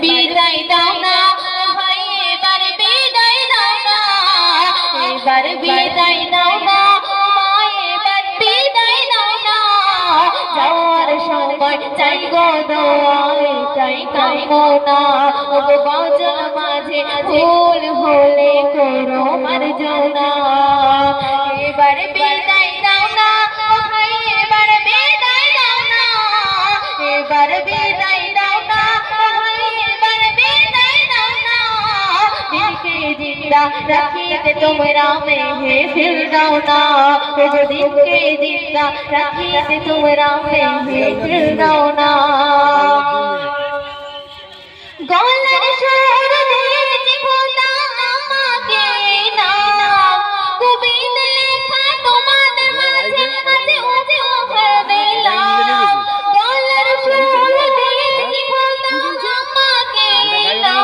বিদায় দাও না ভাই, এবার বিদায় দাও না, এবার বিদায় দাও না ভাই, এবার বিদায় দাও না। যাওয়ার সময় চাই গো দোয়া, এটাই কামনা। ওগো বাঁচার মাঝে ভুল হলে করো মার্জনা। এবার বিদায় দাও না ভাই, এবার বিদায় দাও না, এবার বিদায় দাও না ভাই, এবার বিদায় দাও না। দিনকে জিন্দা রাখিতে তোমরা মেহে ফির দাও না, ওগো দিনকে জিন্দা রাখিতে তোমরা মেহে ফির দাও না। গলার সুর দিয়েছি খোদা আমাকে না, কবির লেখা তোমাদের মাঝে আজ উপহার দিলাম। গলার সুর দিয়েছি খোদা আমাকে না,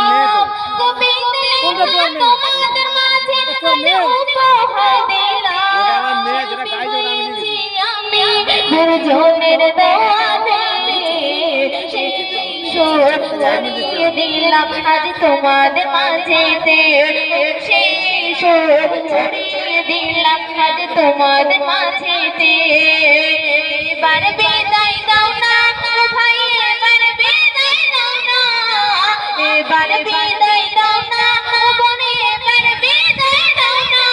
কবির লেখা তোমাদের মাঝে আজ উপহার দিলাম। আমি গুরুজনের দোয়াতে জানিয়ে দিলাম আজ তোমাদের মাঝেতে, সেই সুর ছড়িয়ে দিলাম আজ তোমাদের মাঝেতে। এবার বিদায় দাও না ভাই, এবার বিদায় দাও না, এবার বিদায় দাও না বোনে, এবার বিদায় দাও না।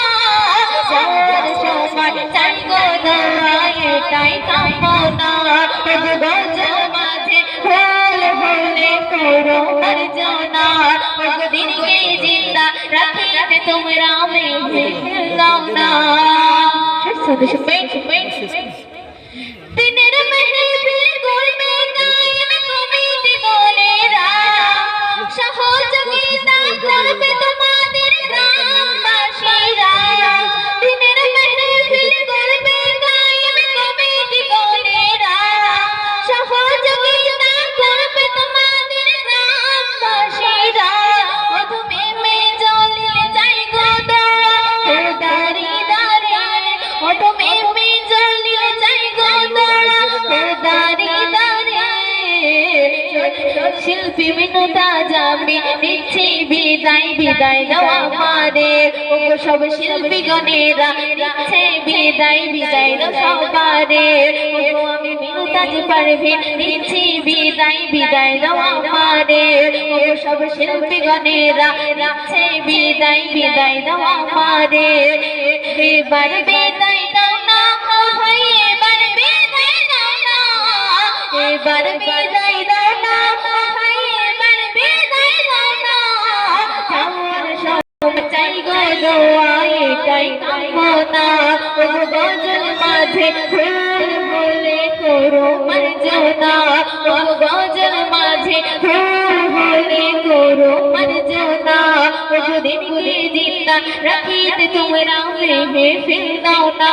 যাওয়ার সময় চাই গো দোয়া, এটাই কামনা। গজল মাঝে ভুল হলে করো মার্জনা, ওগো দিনকে জিন্দা রাখিতে তোমরা মেহে ফির দাও না। দিনের মেহফিল করবে কায়েম কমিটি গণেরা, সহযোগিতা করবে তোমাদের গ্রামবাসীরা। দিনের মেহফিল করবে কায়েম কমিটি গণেরা, সহযোগিতা করবে তোমাদের গ্রামবাসীরা। মধুমে মে জ্বলে যাই গো দোয়া খোদারি দারে, মধুমে মে জ্বলে যাই গো দোয়া খোদারি দারে। শিল্পী বিনুতা জামি নিচ্ছি বিদায়, বিদায় দাও আমারে। ওগো সব শিল্পী গণেরা নিচ্ছে বিদায়, বিদায় দাও সবারে। ওগো আমি বিনুতা যে পারভিন নিচ্ছি বিদায়, বিদায় দাও আমারে। ওগো সব শিল্পী গণেরা নিচ্ছে বিদায়, বিদায় দাও আমারে। এবার বিদায় দাও না ভাই, এবার বিদায় দাও না, এবার বিদায় দাও না ভাই, এবার বিদায় দাও না। যাওয়ার সময় চাই গো দোয়া, এটাই কামনা। ওগো গজল মাঝে ভুল হলে করো মার্জনা, ওগো গজল মাঝে ভুল হলে করো মার্জনা। ওগো দিনকে জিন্দা রাখিতে তোমরা মেহে ফির দাও না।